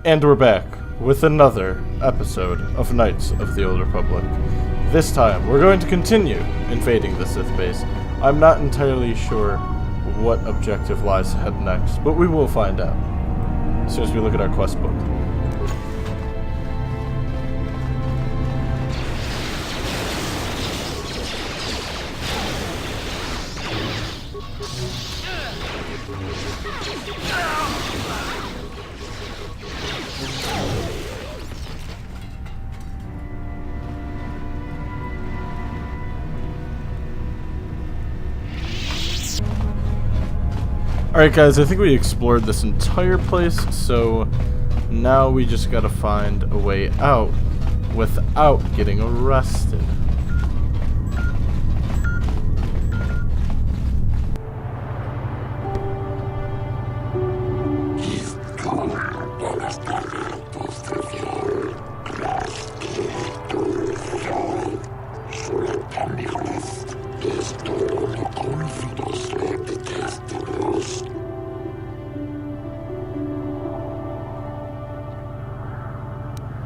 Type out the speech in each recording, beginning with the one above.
And we're back with another episode of Knights of the Old Republic. This time, we're going to continue invading the Sith base. I'm not entirely sure what objective lies ahead next, but we will find out as soon as we look at our quest book. Alright guys, I think we explored this entire place, so now we just gotta find a way out without getting arrested.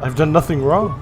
I've done nothing wrong.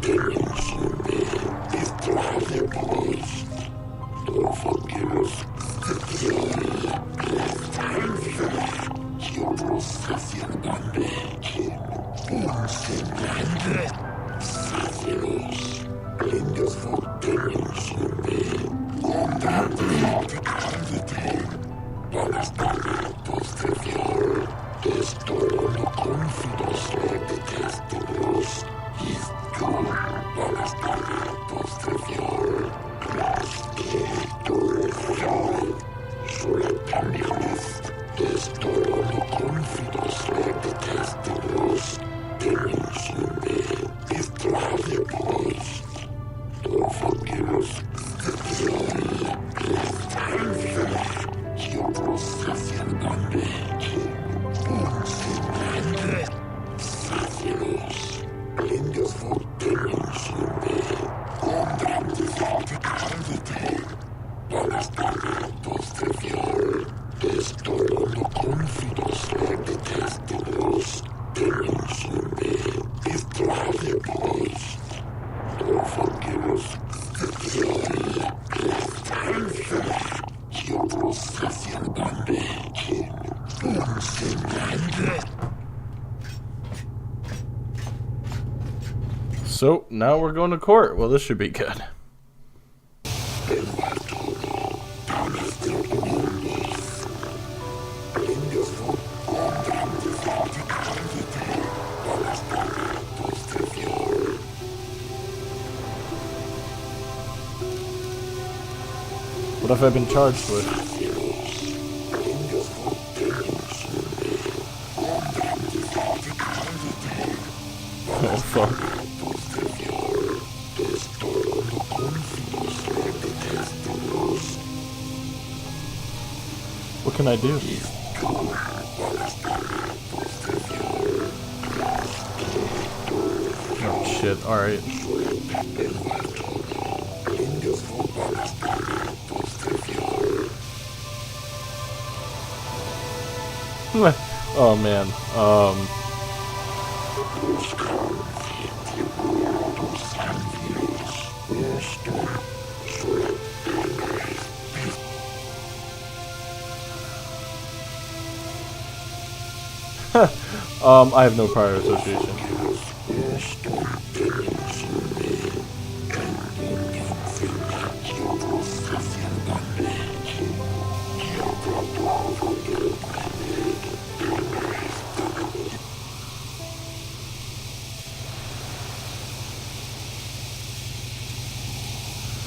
So, now we're going to court. Well, this should be good. What have I been charged with? Oh, fuck. What can I do? Oh shit, alright. Oh man, I have no prior association.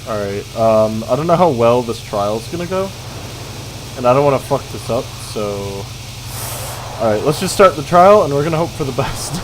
Alright, I don't know how well this trial's gonna go, and I don't want to fuck this up, so... Alright, let's just start the trial, and we're gonna hope for the best.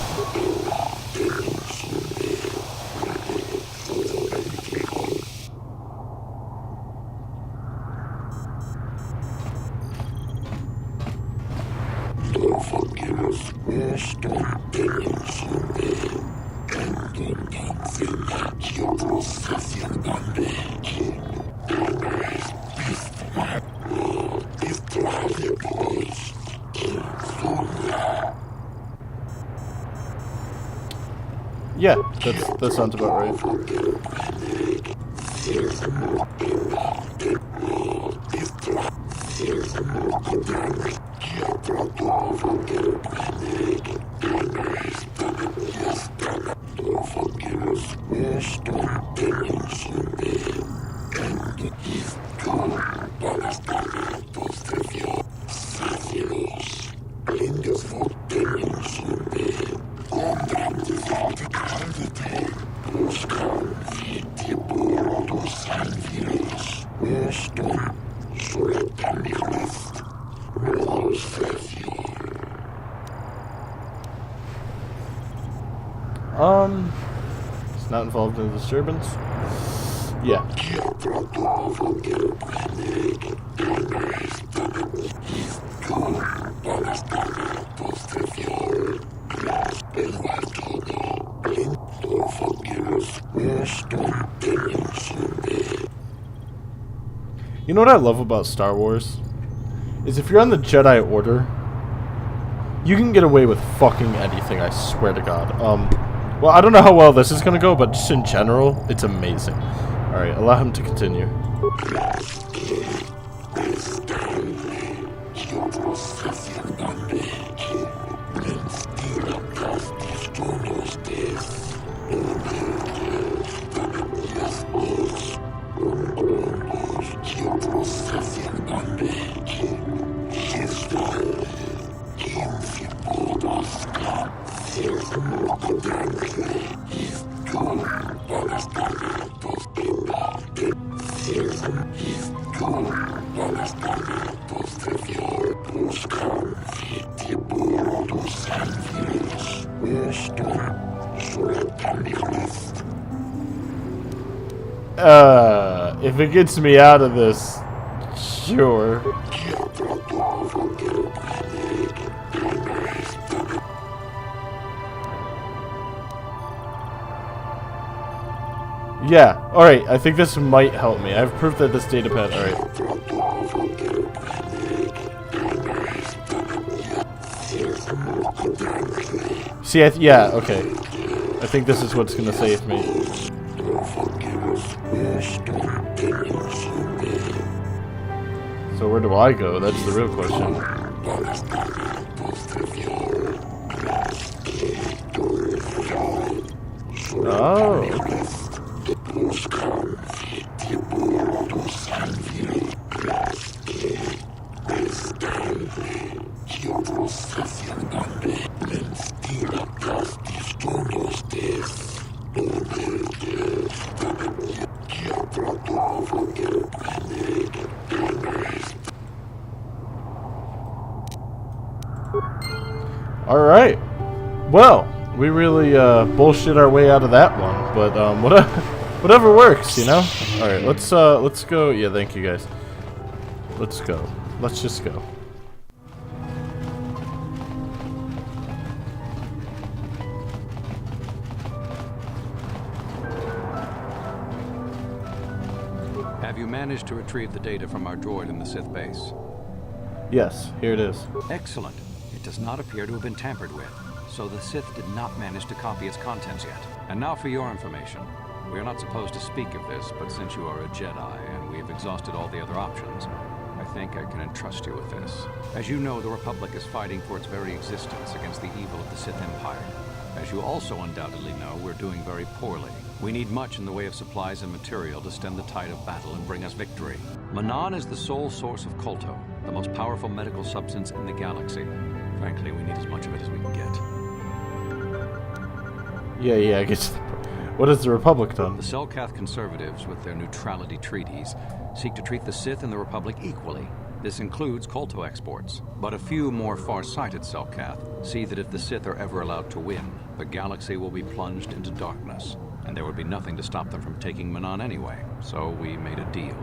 Yeah, that sounds about right. It's not involved in the disturbance. Yeah. You know what I love about Star Wars? Is if you're on the Jedi Order, you can get away with fucking anything, I swear to God. Well, I don't know how well this is gonna go, but just in general, it's amazing. Alright, allow him to continue. If it gets me out of this, sure. Yeah, alright, I think this might help me. I have proof that this data pad, alright. See, yeah, okay. I think this is what's gonna save me. So where do I go? That's the real question. Oh, okay. Alright. Well, we really bullshit our way out of that one, but whatever works, you know? Alright, let's go. Yeah, thank you guys. Let's go. Let's just go. Have you managed to retrieve the data from our droid in the Sith base? Yes, here it is. Excellent. It does not appear to have been tampered with, so the Sith did not manage to copy its contents yet. And now for your information. We are not supposed to speak of this, but since you are a Jedi and we have exhausted all the other options, I think I can entrust you with this. As you know, the Republic is fighting for its very existence against the evil of the Sith Empire. As you also undoubtedly know, we're doing very poorly. We need much in the way of supplies and material to stem the tide of battle and bring us victory. Manan is the sole source of Kolto, the most powerful medical substance in the galaxy. Frankly, we need as much of it as we can get. Yeah, I guess. What has the Republic done? The Selkath conservatives, with their neutrality treaties, seek to treat the Sith and the Republic equally. This includes Kolto exports. But a few more far-sighted Selkath see that if the Sith are ever allowed to win, the galaxy will be plunged into darkness, and there would be nothing to stop them from taking Manan anyway. So we made a deal.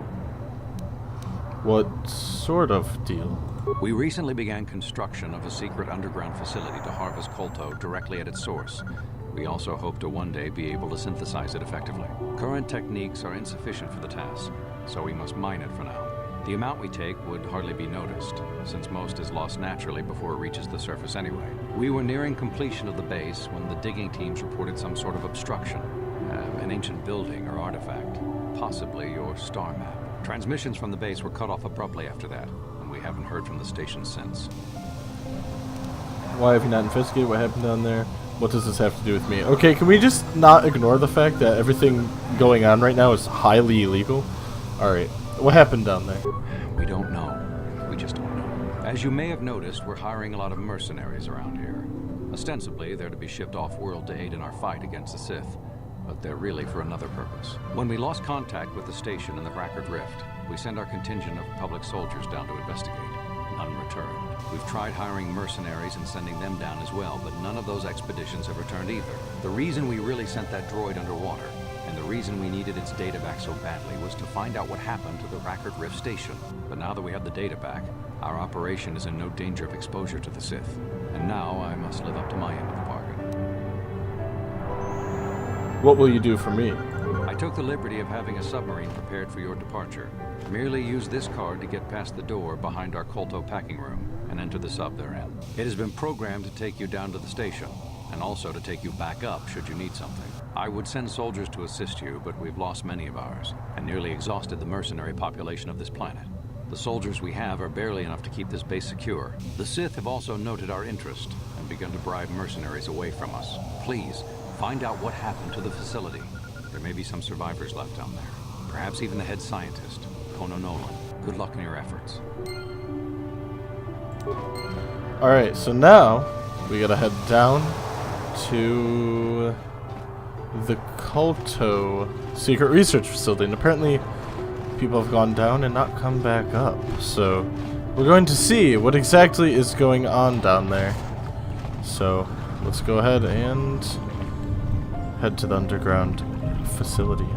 What sort of deal? We recently began construction of a secret underground facility to harvest Kolto directly at its source. We also hope to one day be able to synthesize it effectively. Current techniques are insufficient for the task, so we must mine it for now. The amount we take would hardly be noticed, since most is lost naturally before it reaches the surface anyway. We were nearing completion of the base when the digging teams reported some sort of obstruction. An ancient building or artifact, possibly your star map. Transmissions from the base were cut off abruptly after that, and we haven't heard from the station since. Why have you not investigated what happened down there? What does this have to do with me? Okay, can we just not ignore the fact that everything going on right now is highly illegal? Alright, what happened down there? We don't know. We just don't know. As you may have noticed, we're hiring a lot of mercenaries around here. Ostensibly, they're to be shipped off-world to aid in our fight against the Sith, but they're really for another purpose. When we lost contact with the station in the Brackard Rift, we sent our contingent of Republic soldiers down to investigate. None returned. We've tried hiring mercenaries and sending them down as well, but none of those expeditions have returned either. The reason we really sent that droid underwater, and the reason we needed its data back so badly, was to find out what happened to the Brackard Rift station. But now that we have the data back, our operation is in no danger of exposure to the Sith. And now I must live up to my end of the bargain. What will you do for me? I took the liberty of having a submarine prepared for your departure. Merely use this card to get past the door behind our Kotor packing room and enter the sub therein. It has been programmed to take you down to the station, and also to take you back up should you need something. I would send soldiers to assist you, but we've lost many of ours, and nearly exhausted the mercenary population of this planet. The soldiers we have are barely enough to keep this base secure. The Sith have also noted our interest, and begun to bribe mercenaries away from us. Please, find out what happened to the facility. There may be some survivors left down there. Perhaps even the head scientist, Kono Nolan. Good luck in your efforts. Alright, so now we gotta head down to the Kotor secret research facility, and apparently people have gone down and not come back up. So we're going to see what exactly is going on down there. So let's go ahead and head to the underground facility.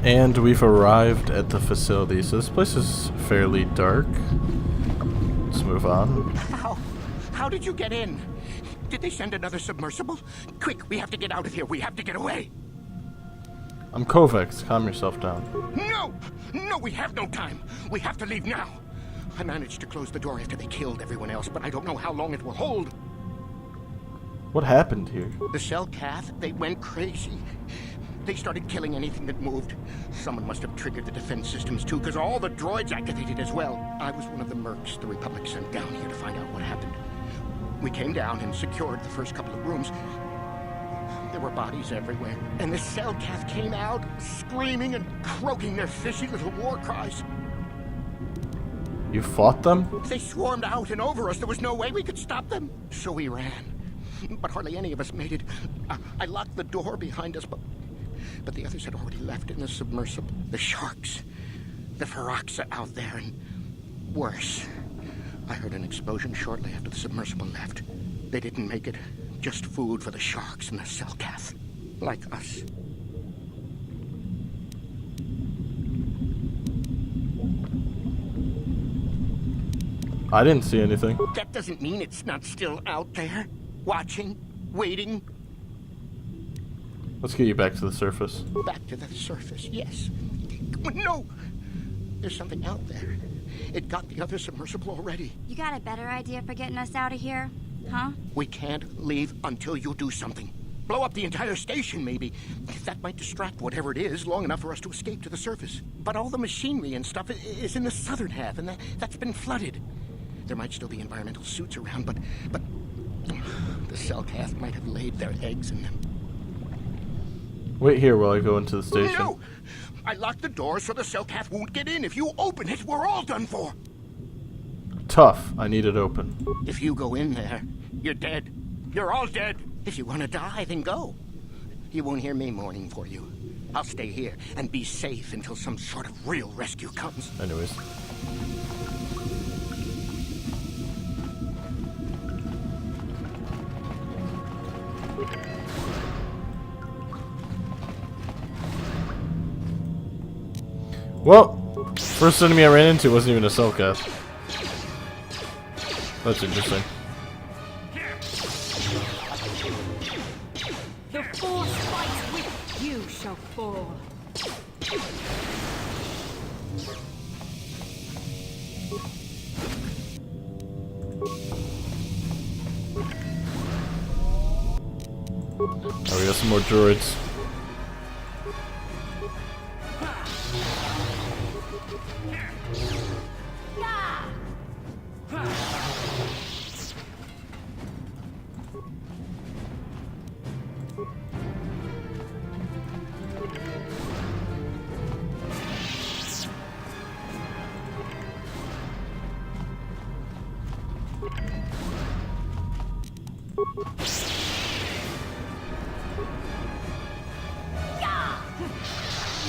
And we've arrived at the facility. So this place is fairly dark. Let's move on. How did you get in? Did they send another submersible? Quick, we have to get out of here. We have to get away. I'm Kovacs. Calm yourself down. No! No, we have no time. We have to leave now. I managed to close the door after they killed everyone else, but I don't know how long it will hold. What happened here? The Selkath, they went crazy. They started killing anything that moved. Someone must have triggered the defense systems too, because all the droids activated as well. I was one of the mercs the Republic sent down here to find out what happened. We came down and secured the first couple of rooms. There were bodies everywhere, and the Selkath came out, screaming and croaking their fishy little war cries. You fought them? They swarmed out and over us. There was no way we could stop them. So we ran. But hardly any of us made it. I locked the door behind us, but the others had already left in the submersible. The sharks. The Ferox are out there, and worse. I heard an explosion shortly after the submersible left. They didn't make it. Just food for the sharks and the Selkath. Like us. I didn't see anything. That doesn't mean it's not still out there. Watching. Waiting. Let's get you back to the surface. Back to the surface, yes. No! There's something out there. It got the other submersible already. You got a better idea for getting us out of here? Huh? We can't leave until you do something. Blow up the entire station, maybe. That might distract whatever it is long enough for us to escape to the surface. But all the machinery and stuff is in the southern half, and that's been flooded. There might still be environmental suits around, but the Selkath might have laid their eggs in them. Wait here while I go into the station. No! I locked the door so the Selkath won't get in. If you open it, we're all done for. Tough. I need it open. If you go in there, you're dead. You're all dead. If you want to die, then go. You won't hear me mourning for you. I'll stay here and be safe until some sort of real rescue comes. Anyways. Well, first enemy I ran into wasn't even a Cellcath. That's interesting. The force fights with you shall fall. Oh, we got some more droids.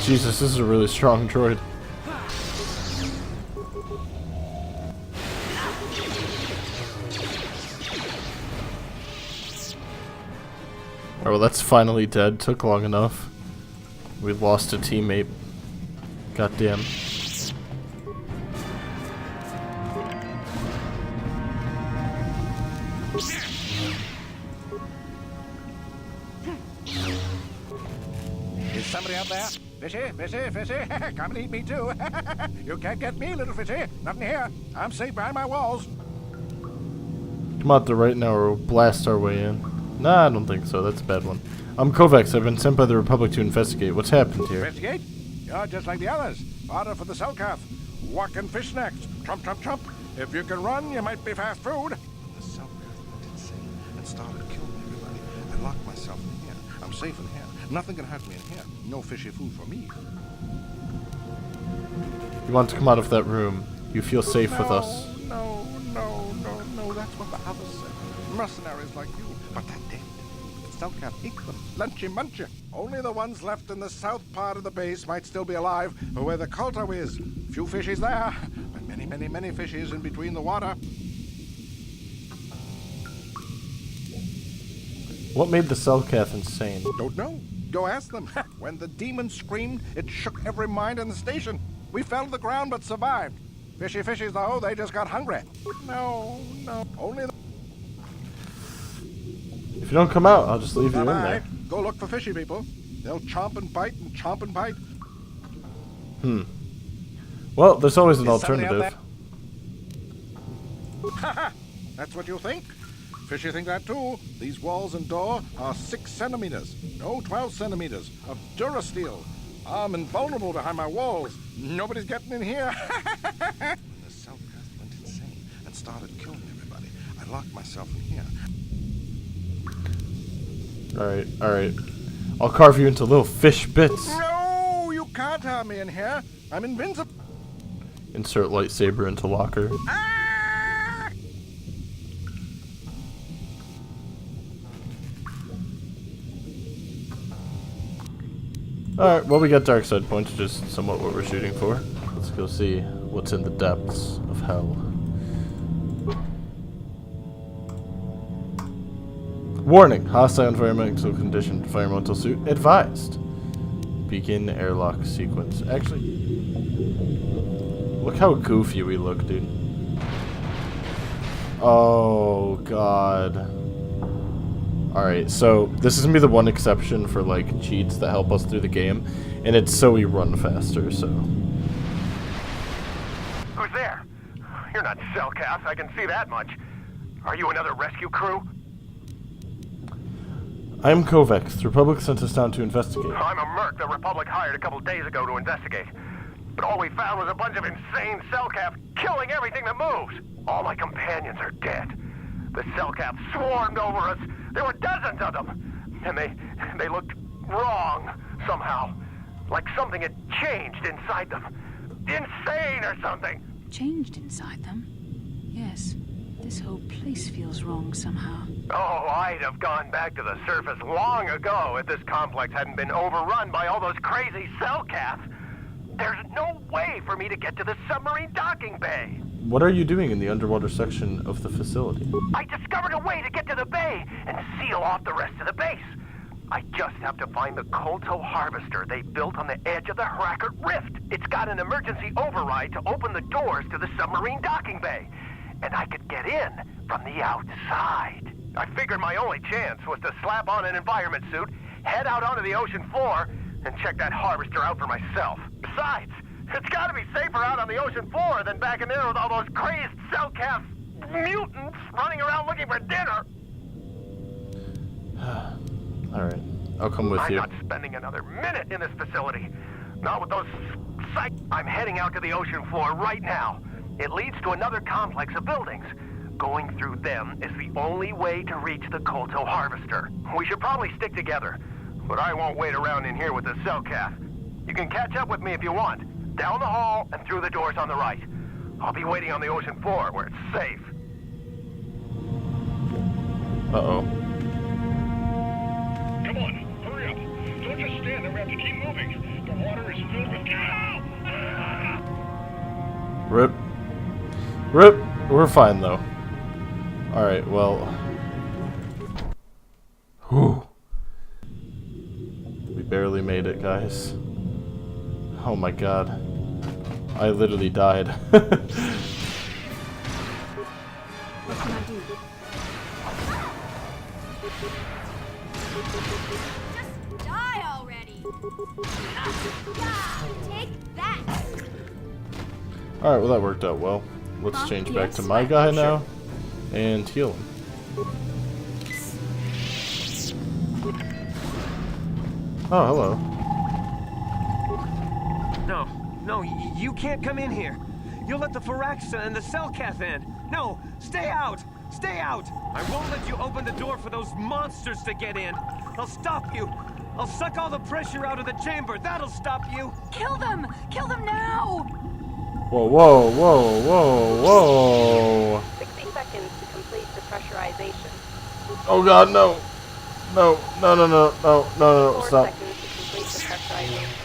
Jesus, this is a really strong droid. Alright, well that's finally dead. Took long enough. We lost a teammate. Goddamn. Is somebody out there? Fishy, fishy, fishy, come and eat me too. You can't get me, little fishy. Nothing here. I'm safe behind my walls. Come out there right now or we'll blast our way in. Nah, I don't think so. That's a bad one. I'm Kovacs. I've been sent by the Republic to investigate. What's happened here? Investigate? You're just like the others. Order for the Cellcath. Walk and fish next. Trump, trump, trump. If you can run, you might be fast food. The Cellcath went insane and started killing everybody. I locked myself in here. I'm safe in here. Nothing can hurt me in here. No fishy food for me. You want to come out of that room. You feel safe with us. No. That's what the others said. Mercenaries like you. But they're dead. Cellcath ate them. Lunchy munchy. Only the ones left in the south part of the base might still be alive, where the Kotor is. Few fishies there, but many fishies in between the water. What made the Cellcath insane? Don't know. Go ask them. When the demon screamed, it shook every mind in the station. We fell to the ground but survived. Fishy fishies, though, they just got hungry. No. Only the... If you don't come out, I'll just leave you in Bye-bye. there. Go look for fishy people. They'll chomp and bite and chomp and bite. Well, there's always an Is somebody out alternative. Haha! That's what you think? Fishy think that too. These walls and door are 6 centimeters. No, 12 centimeters of Durasteel. I'm invulnerable behind my walls. Nobody's getting in here. The Cellcath went insane and started killing everybody. I locked myself in here. Alright. I'll carve you into little fish bits. No, you can't have me in here. I'm invincible. Insert lightsaber into locker. Ah! Alright, well we got dark side points, which is somewhat what we're shooting for. Let's go see what's in the depths of hell. Warning, hostile environmental condition, environmental suit advised. Begin airlock sequence. Actually, look how goofy we look, dude. Oh god. Alright, so this is gonna be the one exception for like cheats that help us through the game, and it's so we run faster, so. Who's there? You're not Cellcath, I can see that much. Are you another rescue crew? I am Kovacs. The Republic sent us down to investigate. I'm a merc the Republic hired a couple days ago to investigate. But all we found was a bunch of insane Cellcath killing everything that moves. All my companions are dead. The Cellcath swarmed over us. There were dozens of them. And they looked wrong somehow. Like something had changed inside them. Insane or something. Changed inside them? Yes. This whole place feels wrong somehow. Oh, I'd have gone back to the surface long ago if this complex hadn't been overrun by all those crazy cell cats. There's no way for me to get to the submarine docking bay. What are you doing in the underwater section of the facility? I discovered a way to get to the bay and seal off the rest of the base. I just have to find the Kotor harvester they built on the edge of the Harakert Rift. It's got an emergency override to open the doors to the submarine docking bay. And I could get in from the outside. I figured my only chance was to slap on an environment suit, head out onto the ocean floor, and check that harvester out for myself. Besides, it's gotta be safer out on the ocean floor than back in there with all those crazed cell-calf mutants running around looking for dinner. Alright, I'll come with you. I'm not spending another minute in this facility. Not with those psych... I'm heading out to the ocean floor right now. It leads to another complex of buildings. Going through them is the only way to reach the Kotor harvester. We should probably stick together, but I won't wait around in here with the cell calf. You can catch up with me if you want. Down the hall and through the doors on the right. I'll be waiting on the ocean floor where it's safe. Uh-oh. Come on, hurry up. Don't just stand there, we have to keep moving. The water is filled with... Rip. Rip. We're fine, though. Alright, well... Whew. We barely made it, guys. Oh my god. I literally died. What can I do? Just die already! Take that! Alright, well that worked out well. Let's change back to my guy now and heal him. Oh, hello. No, you can't come in here. You'll let the Firaxa and the Cellcath in. No, stay out! Stay out! I won't let you open the door for those monsters to get in. I'll stop you. I'll suck all the pressure out of the chamber. That'll stop you. Kill them! Kill them now! Whoa, whoa, whoa, whoa, whoa! 60 seconds to complete the pressurization. Oh god, no! No, no, no, no, no, no, no, 4 stop. seconds to complete the pressurization.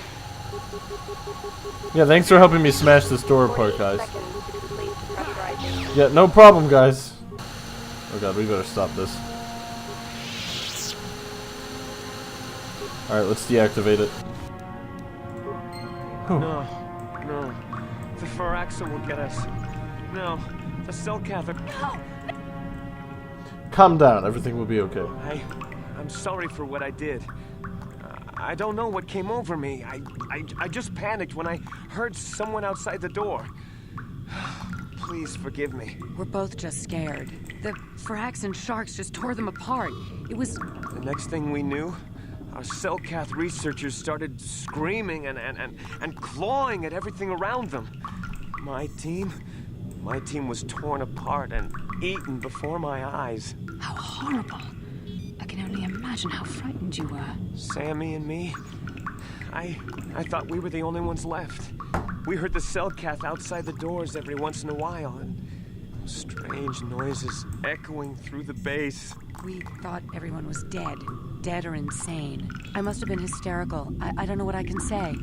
Yeah, thanks for helping me smash this door apart, guys. 48 seconds to complete the pressurization. Yeah, no problem, guys. Oh god, we better stop this. Alright, let's deactivate it. Whew. No. The Firaxa will get us. No, the Cellcath are... Calm down, everything will be okay. I'm sorry for what I did. I don't know what came over me. I just panicked when I heard someone outside the door. Please forgive me. We're both just scared. The Frax and sharks just tore them apart. It was... The next thing we knew, our Cellcath researchers started screaming and clawing at everything around them. My team was torn apart and eaten before my eyes. How horrible. I can only imagine how frightened you were. Sammy and me, I thought we were the only ones left. We heard the Cellcath outside the doors every once in a while, and strange noises echoing through the base. We thought everyone was dead. Dead or insane. I must have been hysterical. I don't know what I can say.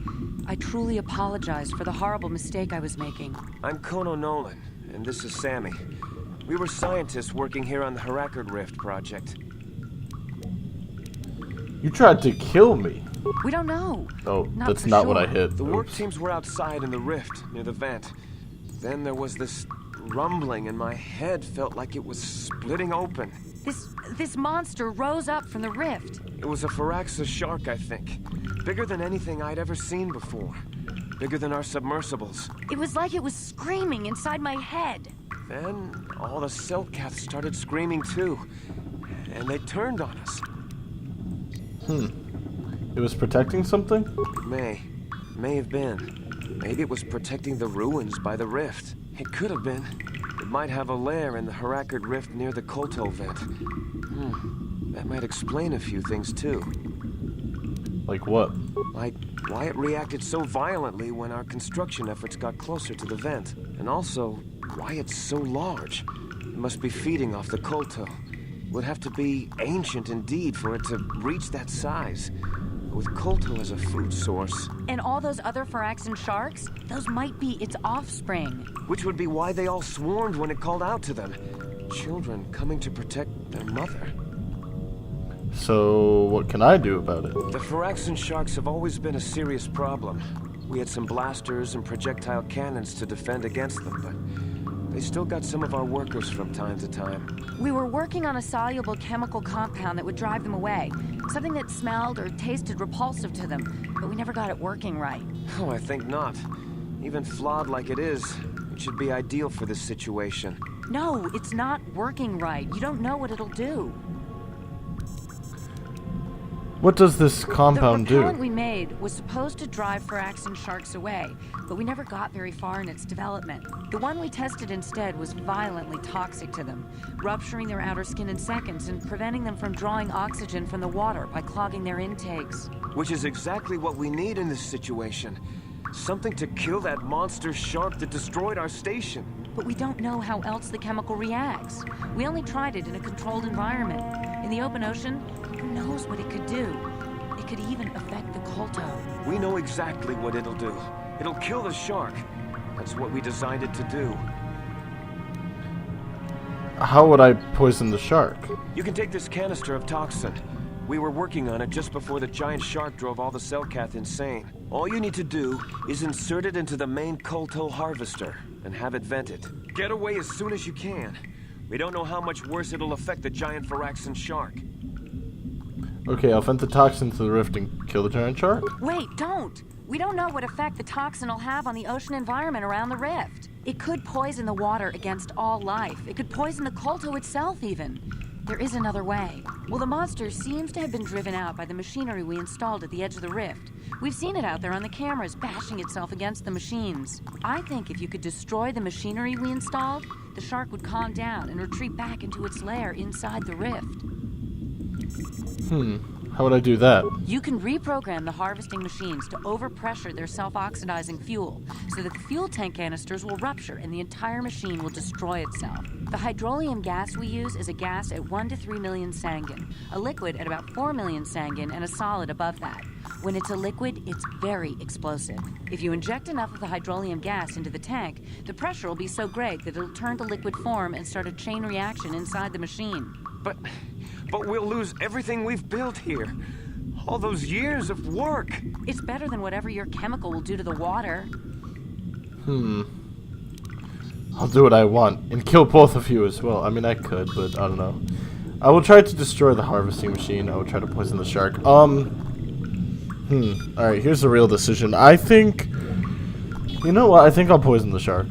I truly apologize for the horrible mistake I was making. I'm Kono Nolan, and this is Sammy. We were scientists working here on the Harakert Rift project. You tried to kill me. We don't know. Oh, Not that's for not what I sure. hit. The work Oops. teams were outside in the rift, near the vent. Then there was this rumbling, and my head felt like it was splitting open. This monster rose up from the rift. It was a Firaxa shark, I think. Bigger than anything I'd ever seen before. Bigger than our submersibles. It was like it was screaming inside my head. Then all the Cellcaths started screaming too. And they turned on us. It was protecting something? May have been. Maybe it was protecting the ruins by the rift. It could have been. It might have a lair in the Harakert Rift near the Kotor vent. That might explain a few things too. Like what? Like why it reacted so violently when our construction efforts got closer to the vent. And also, why it's so large. must be feeding off the Kotor. Would have to be ancient indeed for it to reach that size. With Kotor as a food source. And all those other Phyraxan sharks? Those might be its offspring. Which would be why they all swarmed when it called out to them. Children coming to protect their mother. So, what can I do about it? The Phyraxan sharks have always been a serious problem. We had some blasters and projectile cannons to defend against them, but they still got some of our workers from time to time. We were working on a soluble chemical compound that would drive them away. Something that smelled or tasted repulsive to them, but we never got it working right. Oh, I think not. Even flawed like it is, it should be ideal for this situation. No, it's not working right. You don't know what it'll do. What does this compound The repellent do? we made was supposed to drive Phyraxan sharks away, but we never got very far in its development. The one we tested instead was violently toxic to them, rupturing their outer skin in seconds and preventing them from drawing oxygen from the water by clogging their intakes. Which is exactly what we need in this situation. Something to kill that monster shark that destroyed our station. But we don't know how else the chemical reacts. We only tried it in a controlled environment. In the open ocean, who knows what it could do? It could even affect the Kotor. We know exactly what it'll do. It'll kill the shark. That's what we designed it to do. How would I poison the shark? You can take this canister of toxin. We were working on it just before the giant shark drove all the Selkath insane. All you need to do is insert it into the main Kotor harvester and have it vented. Get away as soon as you can. We don't know how much worse it'll affect the giant Phyraxan shark. Okay, I'll vent the toxin to the rift and kill the giant shark? Wait, don't! We don't know what effect the toxin will have on the ocean environment around the rift. It could poison the water against all life. It could poison the Kotor itself, even. There is another way. Well, the monster seems to have been driven out by the machinery we installed at the edge of the rift. We've seen it out there on the cameras, bashing itself against the machines. I think if you could destroy the machinery we installed, the shark would calm down and retreat back into its lair inside the rift. How would I do that? You can reprogram the harvesting machines to overpressure their self-oxidizing fuel so that the fuel tank canisters will rupture and the entire machine will destroy itself. The hydrolium gas we use is a gas at 1 to 3 million sanguine, a liquid at about 4 million sanguine, and a solid above that. When it's a liquid, it's very explosive. If you inject enough of the hydrolium gas into the tank, the pressure will be so great that it'll turn to liquid form and start a chain reaction inside the machine. But we'll lose everything we've built here. All those years of work. It's better than whatever your chemical will do to the water. I'll do what I want and kill both of you as well. I mean, I could, but I don't know. I will try to destroy the harvesting machine. I will try to poison the shark. Alright, here's the real decision. I think... You know what? I think I'll poison the shark.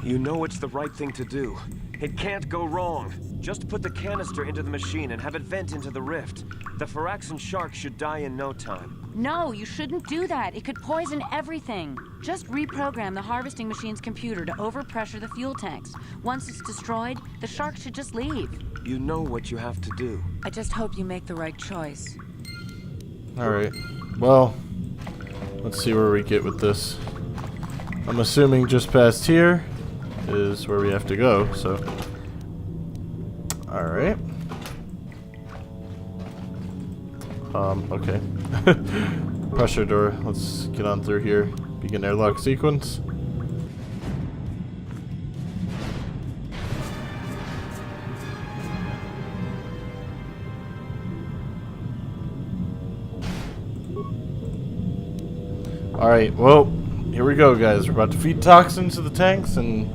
You know it's the right thing to do. It can't go wrong. Just put the canister into the machine and have it vent into the rift. The Phyraxan shark should die in no time. No, you shouldn't do that. It could poison everything. Just reprogram the harvesting machine's computer to overpressure the fuel tanks. Once it's destroyed, the shark should just leave. You know what you have to do. I just hope you make the right choice. Alright. Well, let's see where we get with this. I'm assuming just past here is where we have to go, so... Alright. Okay. Pressure door. Let's get on through here. Begin airlock sequence. Alright, well, here we go, guys. We're about to feed toxins to the tanks and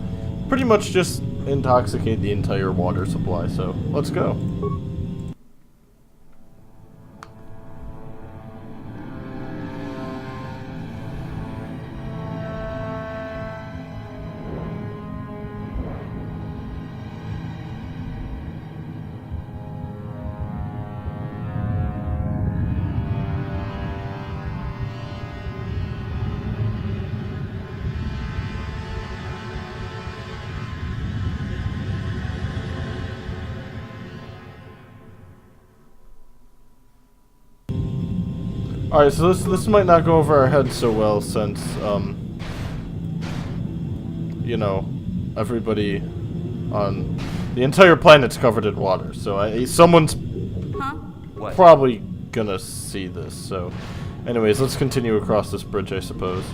pretty much just intoxicate the entire water supply, so let's go. Alright, so this might not go over our heads so well since, you know, everybody on The entire planet's covered in water, so someone's probably gonna see this, so... Anyways, let's continue across this bridge, I suppose.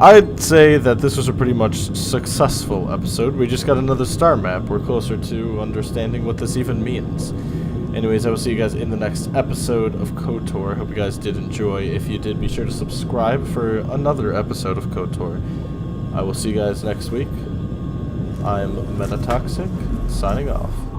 I'd say that this was a pretty much successful episode. We just got another star map. We're closer to understanding what this even means. Anyways, I will see you guys in the next episode of Kotor. Hope you guys did enjoy. If you did, be sure to subscribe for another episode of Kotor. I will see you guys next week. I'm Metatoxic, signing off.